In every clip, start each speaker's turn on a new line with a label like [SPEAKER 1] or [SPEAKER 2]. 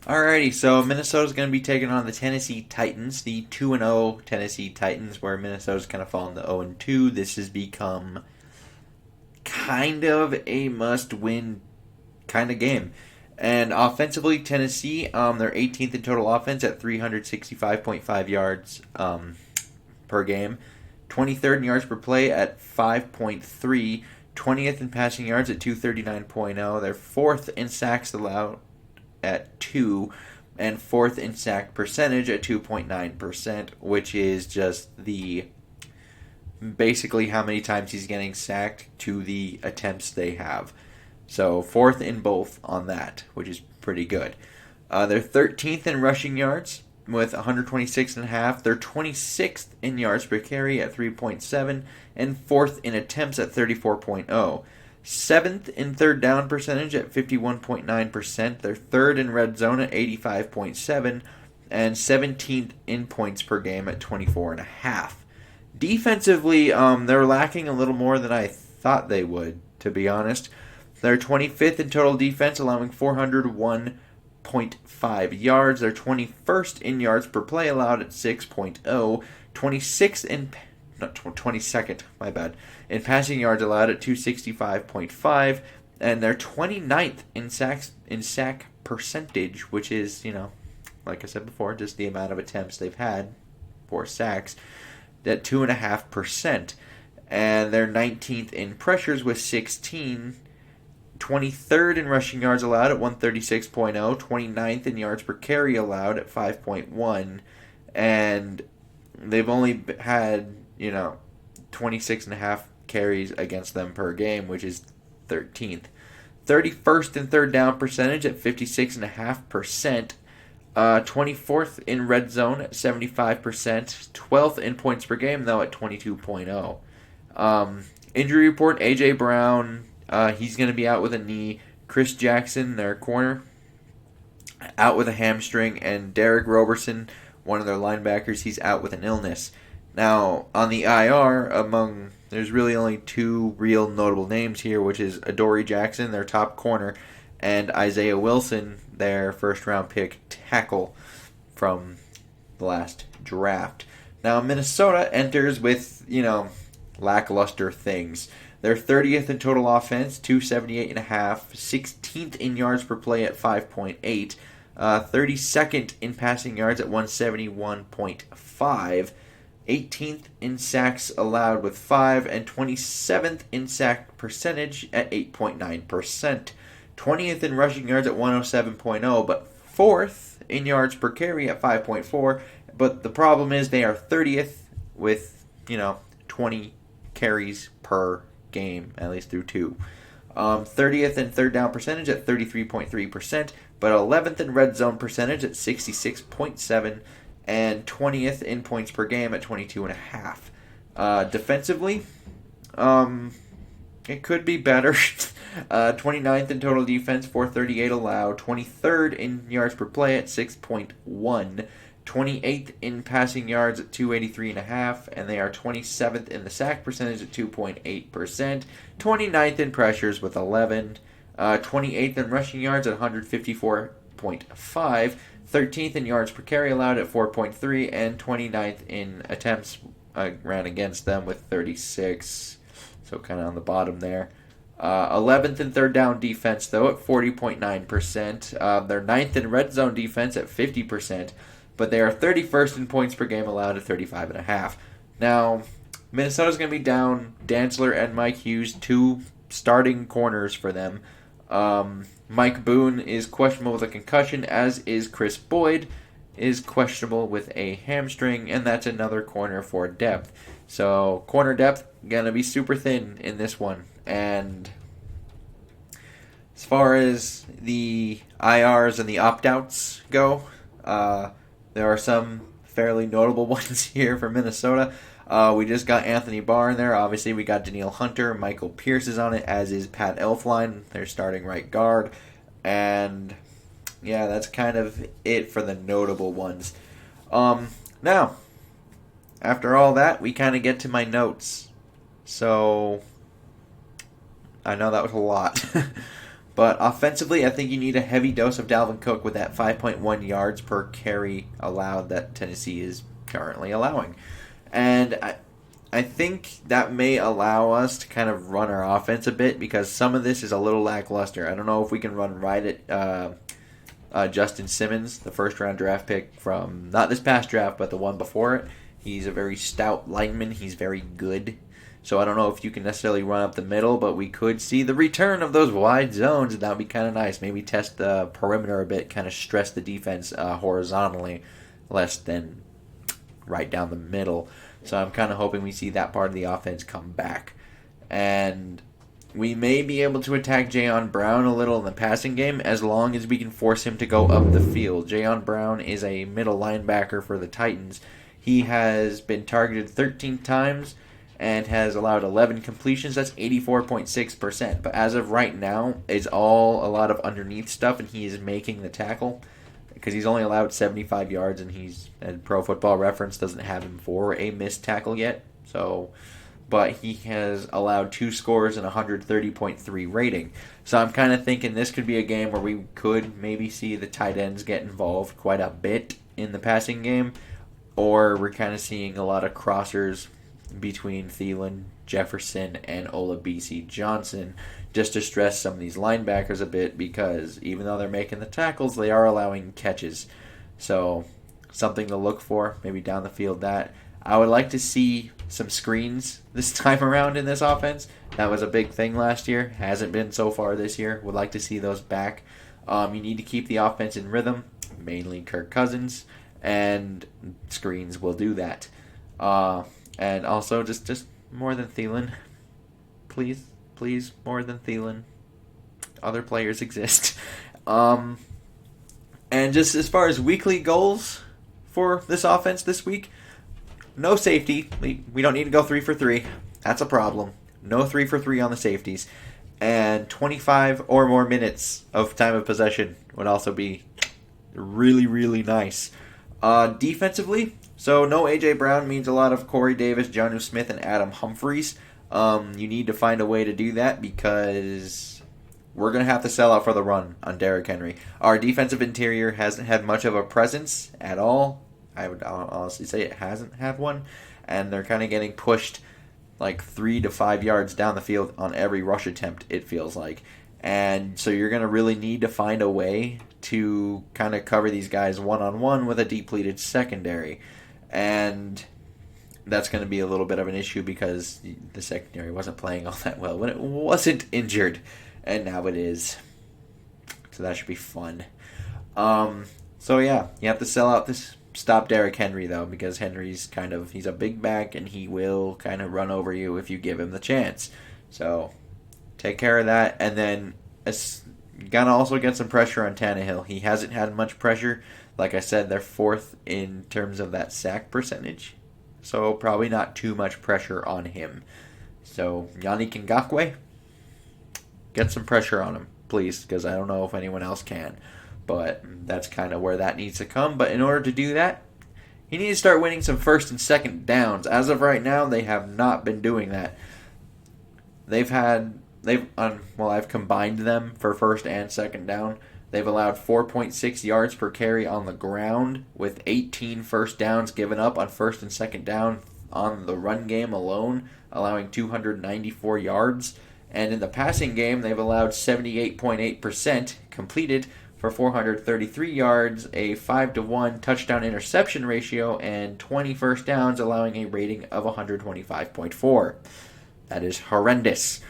[SPEAKER 1] Alrighty, so Minnesota's going to be taking on the Tennessee Titans, the 2-0 Tennessee Titans, where Minnesota's kind of fallen to 0-2. This has become kind of a must-win kind of game. And offensively, Tennessee, they're 18th in total offense at 365.5 yards per game, 23rd in yards per play at 5.3, 20th in passing yards at 239.0. They're 4th in sacks allowed at 2, and 4th in sack percentage at 2.9%, which is just the basically how many times he's getting sacked to the attempts they have. So 4th in both on that, which is pretty good. They're 13th in rushing yards with 126.5. They're 26th in yards per carry at 3.7, and 4th in attempts at 34.0. 7th in third down percentage at 51.9%. They're 3rd in red zone at 85.7, and 17th in points per game at 24.5. Defensively, they're lacking a little more than I thought they would, to be honest. They're 25th in total defense, allowing 401.5 yards. They're 21st in yards per play allowed at 6.0. 26th in 22nd, my bad, in passing yards allowed at 265.5, and they're 29th in sack percentage, which is, like I said before, just the amount of attempts they've had for sacks, at 2.5%. And they're 19th in pressures with 16, 23rd in rushing yards allowed at 136.0, 29th in yards per carry allowed at 5.1, and they've only had 26.5 carries against them per game, which is 13th. 31st in third down percentage at 56.5%. 24th in red zone at 75%. 12th in points per game, though, at 22.0. Injury report, A.J. Brown, he's going to be out with a knee. Chris Jackson, their corner, out with a hamstring. And Derek Roberson, one of their linebackers, he's out with an illness. Now, on the IR, there's really only two real notable names here, which is Adoree Jackson, their top corner, and Isaiah Wilson, their first-round pick tackle from the last draft. Now, Minnesota enters with, lackluster things. They're 30th in total offense, 278.5, 16th in yards per play at 5.8, 32nd in passing yards at 171.5, 18th in sacks allowed with 5, and 27th in sack percentage at 8.9%. 20th in rushing yards at 107.0, but 4th in yards per carry at 5.4. But the problem is they are 30th with, 20 carries per game, at least through 2. 30th in third down percentage at 33.3%, but 11th in red zone percentage at 66.7%. And 20th in points per game at 22.5. Defensively, it could be better. 29th in total defense, 438 allowed. 23rd in yards per play at 6.1. 28th in passing yards at 283.5, and they are 27th in the sack percentage at 2.8%. 29th in pressures with 11. 28th in rushing yards at 154.5. 13th in yards per carry allowed at 4.3, and 29th in attempts ran against them with 36, so kind of on the bottom there. 11th in third down defense, though, at 40.9%. They're 9th in red zone defense at 50%, but they are 31st in points per game allowed at 35.5. Now, Minnesota's going to be down Dantzler and Mike Hughes, two starting corners for them. Mike Boone is questionable with a concussion, as is Chris Boyd is questionable with a hamstring, and that's another corner for depth. So corner depth gonna be super thin in this one. And as far as the IRs and the opt-outs go, there are some fairly notable ones here for Minnesota. We just got Anthony Barr in there. Obviously, we got Danielle Hunter. Michael Pierce is on it, as is Pat Elflein, their starting right guard. And, yeah, that's kind of it for the notable ones. Now, after all that, we kind of get to my notes. So, I know that was a lot. But offensively, I think you need a heavy dose of Dalvin Cook with that 5.1 yards per carry allowed that Tennessee is currently allowing. And I think that may allow us to kind of run our offense a bit because some of this is a little lackluster. I don't know if we can run right at Justin Simmons, the first-round draft pick from not this past draft, but the one before it. He's a very stout lineman. He's very good. So I don't know if you can necessarily run up the middle, but we could see the return of those wide zones, and that would be kind of nice. Maybe test the perimeter a bit, kind of stress the defense horizontally, less than right down the middle. So I'm kind of hoping we see that part of the offense come back. And we may be able to attack Jayon Brown a little in the passing game as long as we can force him to go up the field. Jayon Brown is a middle linebacker for the Titans. He has been targeted 13 times and has allowed 11 completions. That's 84.6%. But as of right now, it's all a lot of underneath stuff, and he is making the tackle because he's only allowed 75 yards, and he's, and Pro Football Reference doesn't have him for a missed tackle yet. But he has allowed 2 scores and 130.3 rating. So I'm kind of thinking this could be a game where we could maybe see the tight ends get involved quite a bit in the passing game, or we're kind of seeing a lot of crossers between Thielen, Jefferson, and Olabisi Johnson, just to stress some of these linebackers a bit, because even though they're making the tackles, they are allowing catches. So something to look for, maybe down the field that. I would like to see some screens this time around in this offense. That was a big thing last year. Hasn't been so far this year. Would like to see those back. You need to keep the offense in rhythm, mainly Kirk Cousins, and screens will do that. And also just more than Thielen. Please, more than Thielen. Other players exist. And just as far as weekly goals for this offense this week, no safety. We don't need to go 3 for 3. That's a problem. No 3 for 3 on the safeties. And 25 or more minutes of time of possession would also be really, really nice. Defensively, so no A.J. Brown means a lot of Corey Davis, Jonnu Smith, and Adam Humphries. You need to find a way to do that because we're going to have to sell out for the run on Derrick Henry. Our defensive interior hasn't had much of a presence at all. I would honestly say it hasn't had one. And they're kind of getting pushed like 3 to 5 yards down the field on every rush attempt, it feels like. And so you're going to really need to find a way to kind of cover these guys one-on-one with a depleted secondary. And that's going to be a little bit of an issue because the secondary wasn't playing all that well when it wasn't injured. And now it is. So that should be fun. So yeah, you have to sell out this. Stop Derrick Henry, though, because he's a big back, and he will kind of run over you if you give him the chance. So take care of that, and then you got to also get some pressure on Tannehill. He hasn't had much pressure. Like I said, they're 4th in terms of that sack percentage, so probably not too much pressure on him. So Yannick Ngakoue, get some pressure on him, please, because I don't know if anyone else can. But that's kind of where that needs to come. But in order to do that, you need to start winning some first and second downs. As of right now, they have not been doing that. I've combined them for first and second down. They've allowed 4.6 yards per carry on the ground, with 18 first downs given up on first and second down on the run game alone, allowing 294 yards. And in the passing game, they've allowed 78.8% completed for 433 yards, a 5-to-1 touchdown interception ratio, and 20 first downs, allowing a rating of 125.4. That is horrendous.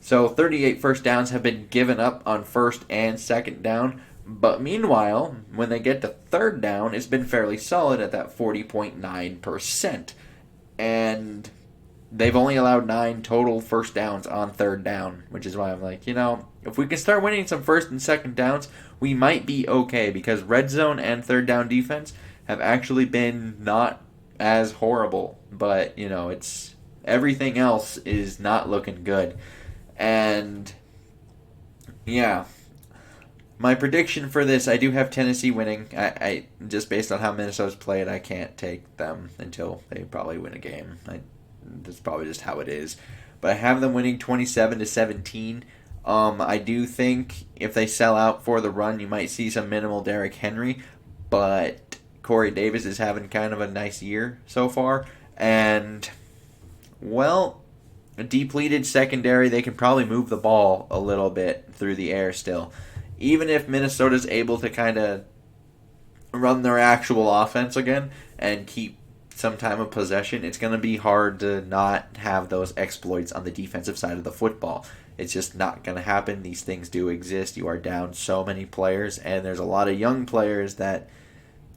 [SPEAKER 1] So 38 first downs have been given up on first and second down, but meanwhile, when they get to third down, it's been fairly solid at that 40.9%. And they've only allowed 9 total first downs on third down, which is why I'm like, if we can start winning some first and second downs, we might be okay, because red zone and third down defense have actually been not as horrible, but it's everything else is not looking good. And yeah, my prediction for this, I do have Tennessee winning. I just based on how Minnesota's played, I can't take them until they probably win a game. That's probably just how it is. But I have them winning 27-17. I do think if they sell out for the run, you might see some minimal Derrick Henry, but Corey Davis is having kind of a nice year so far. And, well, a depleted secondary, they can probably move the ball a little bit through the air still. Even if Minnesota's able to kind of run their actual offense again and keep some time of possession, it's going to be hard to not have those exploits on the defensive side of the football. It's just not going to happen. These things do exist. You are down so many players, and there's a lot of young players that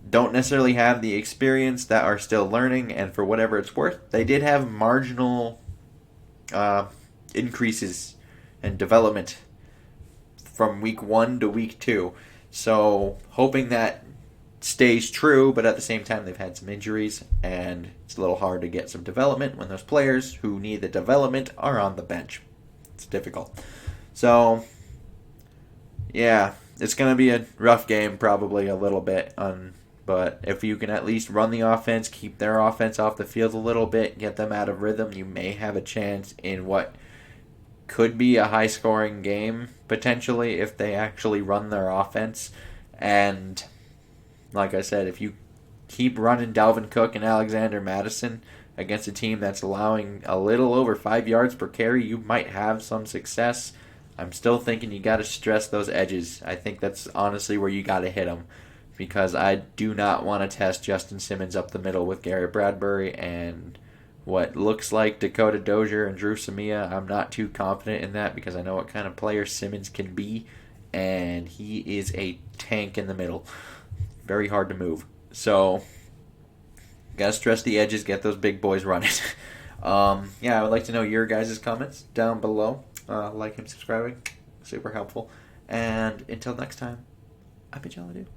[SPEAKER 1] don't necessarily have the experience, that are still learning, and for whatever it's worth, they did have marginal increases and development from week 1 to week 2. So hoping that stays true, but at the same time they've had some injuries, and it's a little hard to get some development when those players who need the development are on the bench. It's difficult. So, yeah, it's going to be a rough game probably a little bit, but if you can at least run the offense, keep their offense off the field a little bit, get them out of rhythm, you may have a chance in what could be a high-scoring game, potentially, if they actually run their offense. And like I said, if you keep running Dalvin Cook and Alexander Madison against a team that's allowing a little over 5 yards per carry, you might have some success. I'm still thinking you got to stress those edges. I think that's honestly where you got to hit them, because I do not want to test Justin Simmons up the middle with Garrett Bradbury and what looks like Dakota Dozier and Drew Samia. I'm not too confident in that because I know what kind of player Simmons can be, and he is a tank in the middle. Very hard to move. So, gotta stress the edges, get those big boys running. I would like to know your guys' comments down below. Like and subscribing, super helpful. And until next time, I bid y'all adieu.